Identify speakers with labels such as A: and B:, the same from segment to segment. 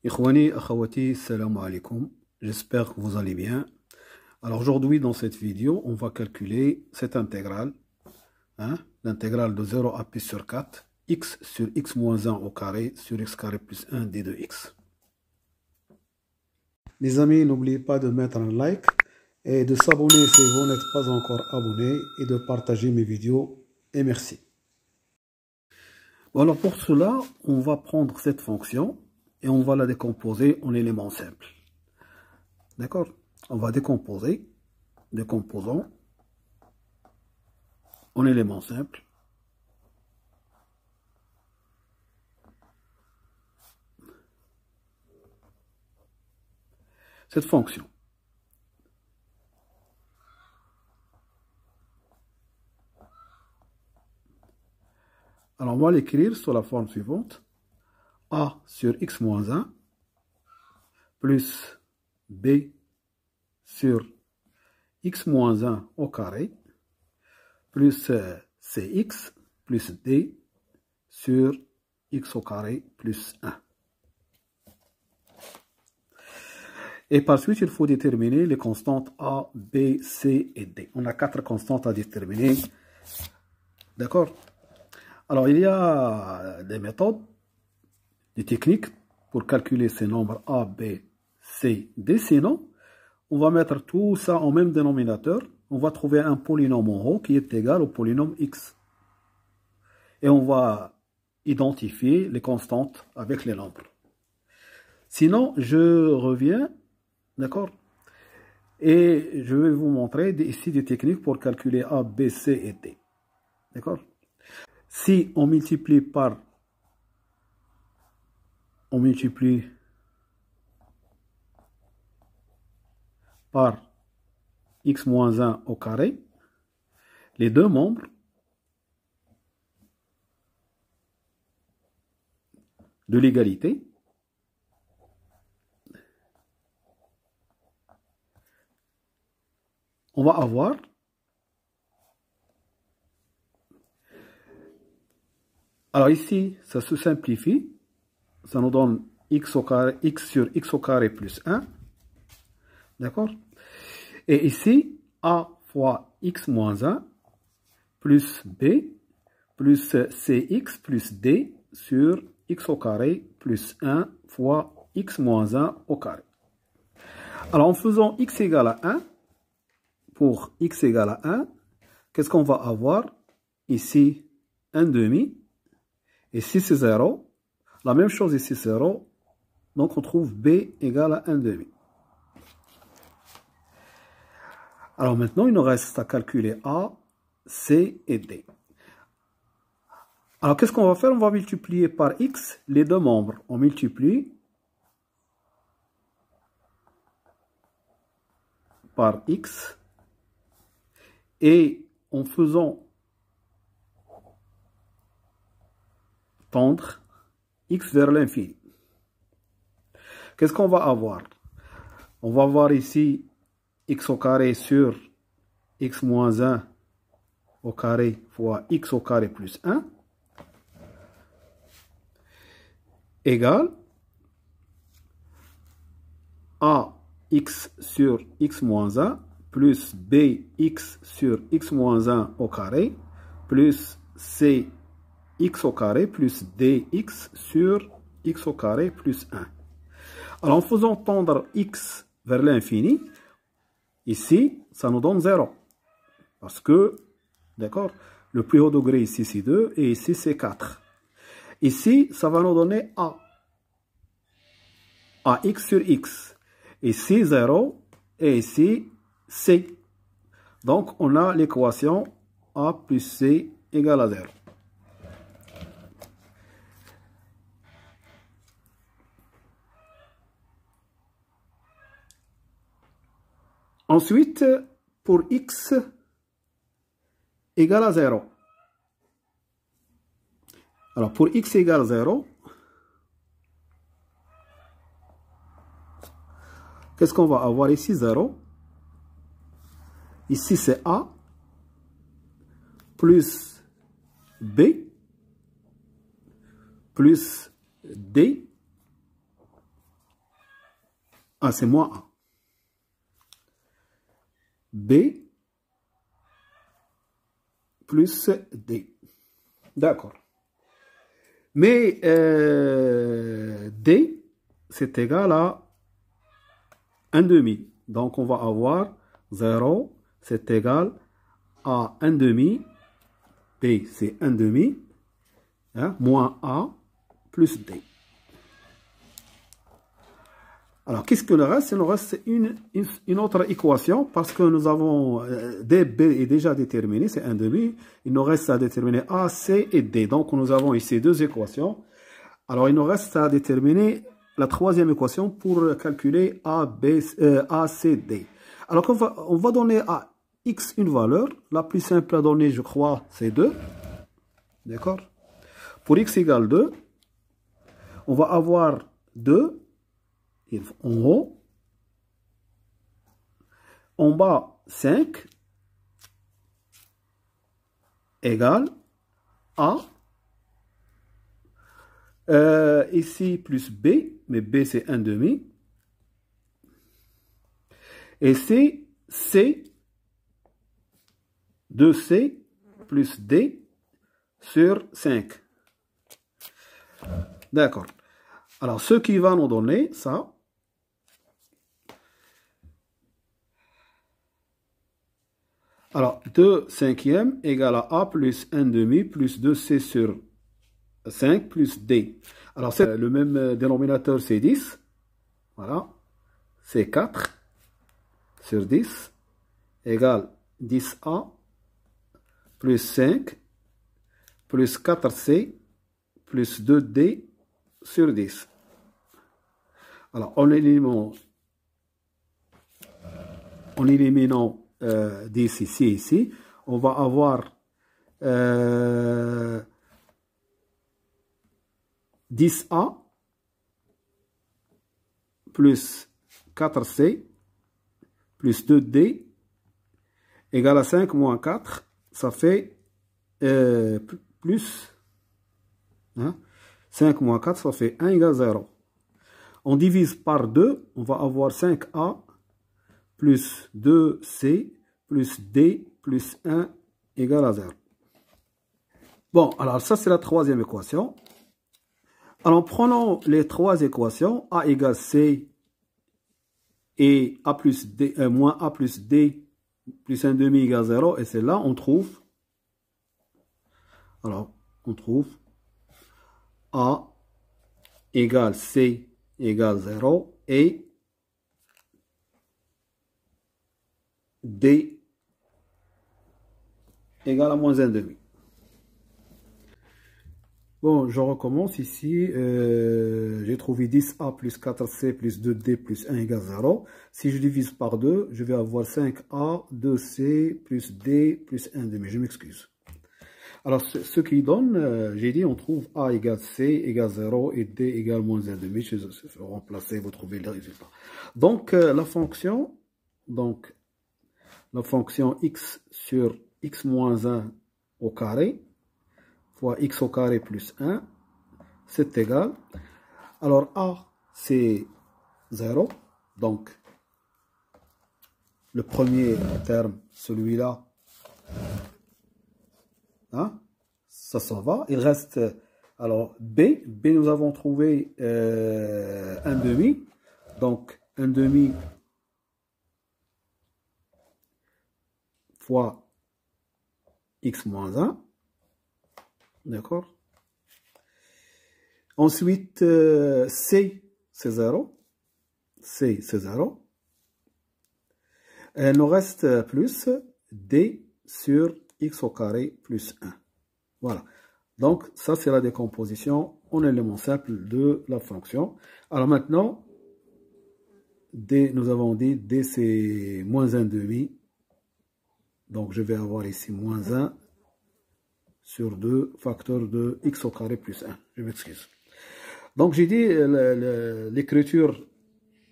A: Ikhwani, akhawati, salam alaikum. J'espère que vous allez bien. Alors aujourd'hui, dans cette vidéo, on va calculer cette intégrale, l'intégrale de 0 à pi sur 4, x sur x moins 1 au carré sur x carré plus 1 d de x. Les amis, n'oubliez pas de mettre un like et de s'abonner si vous n'êtes pas encore abonné et de partager mes vidéos. Et merci. Alors pour cela, on va prendre cette fonction et on va la décomposer en éléments simples. D'accord? On va décomposer, décomposons en éléments simples. Cette fonction. Alors on va l'écrire sous la forme suivante. A sur x moins 1 plus b sur x moins 1 au carré plus cx plus d sur x au carré plus 1. Et par suite, il faut déterminer les constantes A, B, C et D. On a 4 constantes à déterminer. D'accord? Alors, il y a des méthodes, des techniques pour calculer ces nombres A, B, C, D. Sinon, on va mettre tout ça en même dénominateur. On va trouver un polynôme en haut qui est égal au polynôme X. Et on va identifier les constantes avec les nombres. Sinon, je reviens, d'accord? Et je vais vous montrer ici des techniques pour calculer A, B, C et D. D'accord? Si on multiplie par x moins 1 au carré, les deux membres de l'égalité, on va avoir alors ici, ça se simplifie, ça nous donne x au carré, x sur x au carré plus 1, d'accord? Et ici, a fois x moins 1 plus b plus cx plus d sur x au carré plus 1 fois x moins 1 au carré. Alors en faisant x égale à 1, pour x égale à 1, qu'est-ce qu'on va avoir? Ici, 1 demi. Ici, c'est 0. La même chose ici, 0. Donc, on trouve b égale à 1 demi. Alors maintenant, il nous reste à calculer A, C et D. Alors, qu'est-ce qu'on va faire? On va multiplier par x les deux membres. On multiplie par x. Et en faisant tendre x vers l'infini. Qu'est-ce qu'on va avoir? On va avoir ici x au carré sur x moins 1 au carré fois x au carré plus 1 égale ax sur x moins 1 plus bx sur x moins 1 au carré plus cx au carré plus dx sur x au carré plus 1. Alors en faisant tendre x vers l'infini, ici, ça nous donne 0. Parce que, d'accord, le plus haut degré ici c'est 2 et ici c'est 4. Ici, ça va nous donner a. Ax sur x. Ici 0 et ici c. Donc on a l'équation a plus c égale à 0. Ensuite, pour x égale à 0. Alors, pour x égale à 0, qu'est-ce qu'on va avoir ici? 0. Ici, c'est a plus b plus d Ah, c'est moins A. B plus D. D'accord. Mais D, c'est égal à 1 demi. Donc, on va avoir 0, c'est égal à 1 demi. B, c'est 1 demi. Hein, moins A plus D. Alors, qu'est-ce que le reste? Le reste, c'est une autre équation parce que nous avons DB est déjà déterminé, c'est 1 demi. Il nous reste à déterminer A, C et D. Donc, nous avons ici deux équations. Alors, il nous reste à déterminer la troisième équation pour calculer A, C, D. Alors, on va donner à X une valeur. La plus simple à donner, je crois, c'est 2. D'accord? Pour X égale 2, on va avoir 2. En haut, en bas 5 égale A, ici plus B, mais B c'est 1 demi, et c'est C, 2C plus D sur 5. D'accord. Alors, ce qui va nous donner ça, alors, 2 cinquièmes égale à A plus 1 demi plus 2C sur 5 plus D. Alors, c'est le même dénominateur, c'est 10. Voilà. C'est 4 sur 10 égale 10A plus 5 plus 4C plus 2D sur 10. Alors, en éliminant 10 ici, on va avoir 10A plus 4C plus 2D égale à 5 moins 4, ça fait plus, hein, 5 moins 4, ça fait 1 égale 0. On divise par 2, on va avoir 5A plus 2C plus D plus 1 égale à 0. Bon, alors ça c'est la troisième équation. Alors prenons les trois équations, A égale C et A plus D, moins A plus D plus 1 demi égale 0, et c'est là on trouve, alors on trouve A égale C égale 0 et D égale à moins 1 demi. Bon, je recommence ici. J'ai trouvé 10A plus 4C plus 2D plus 1 égale 0. Si je divise par 2, je vais avoir 5A, 2C plus D plus 1 demi. Je m'excuse. Alors, ce qui donne, j'ai dit, on trouve A égale C égale 0 et D égale moins 1 demi. Je vais remplacer, vous trouvez le résultat. Donc, la fonction x sur x moins 1 au carré fois x au carré plus 1, c'est égal. Alors, A, c'est 0. Donc, le premier terme, celui-là, hein, ça s'en va. Il reste, alors, B. B, nous avons trouvé 1 demi. Donc, 1 demi fois x moins 1. D'accord? Ensuite, C, c'est 0. C, c'est 0. Il nous reste plus D sur x au carré plus 1. Voilà. Donc, ça, c'est la décomposition en éléments simples de la fonction. Alors maintenant, D, nous avons dit D, c'est moins 1 demi. Donc, je vais avoir ici moins 1 sur 2 facteur de x au carré plus 1. Je m'excuse. Donc, j'ai dit l'écriture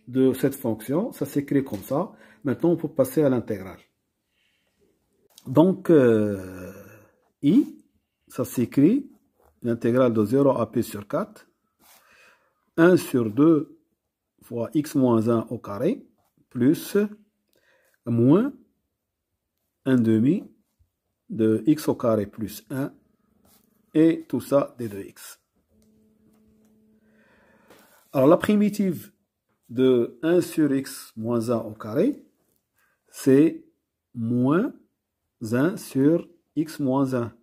A: de cette fonction, ça s'écrit comme ça. Maintenant, on peut passer à l'intégrale. Donc, I, ça s'écrit l'intégrale de 0 à p sur 4. 1 sur 2 fois x moins 1 au carré plus moins 1 demi de x au carré plus 1 et tout ça d de x. Alors la primitive de 1 sur x moins 1 au carré, c'est moins 1 sur x moins 1,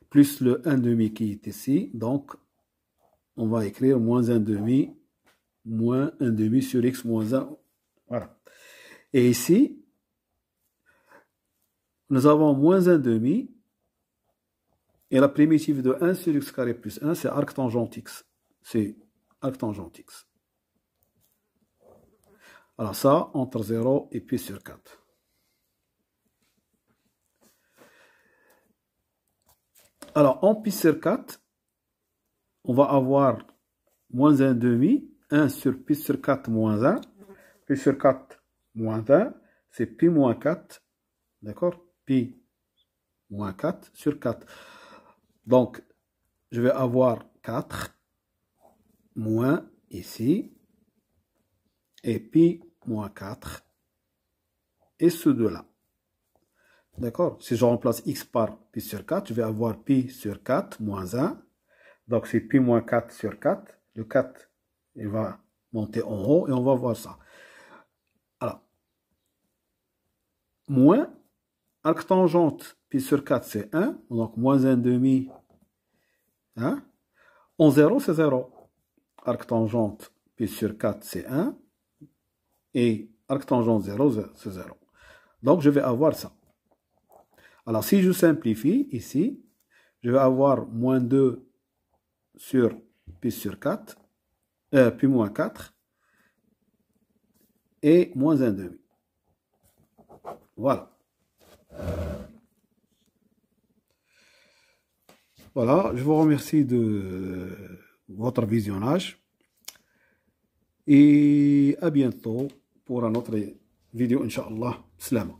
A: plus le 1 demi qui est ici, donc on va écrire moins 1 demi sur x moins 1. Voilà. Et ici, nous avons moins 1 demi, et la primitive de 1 sur x carré plus 1, c'est arc tangente x. C'est arc tangente x. Alors ça, entre 0 et pi sur 4. Alors, en pi sur 4, on va avoir moins 1 demi, 1 sur pi sur 4 moins 1. Pi sur 4 moins 1, c'est pi moins 4. D'accord? Pi moins 4 sur 4. Donc, je vais avoir 4 moins ici, et pi moins 4, et ce deux-là. D'accord? Si je remplace x par pi sur 4, je vais avoir pi sur 4 moins 1. Donc, c'est pi moins 4 sur 4. Le 4, il va monter en haut, et on va voir ça. Alors, moins, arc tangente, pi sur 4, c'est 1. Donc, moins 1 demi. Hein? En 0, c'est 0. Arc tangente, pi sur 4, c'est 1. Et arc tangente 0, c'est 0. Donc, je vais avoir ça. Alors, si je simplifie ici, je vais avoir moins 2 sur pi sur 4, pi moins 4, et moins 1 demi. Voilà. Voilà, je vous remercie de votre visionnage. Et à bientôt pour une autre vidéo, Inch'Allah. Salam.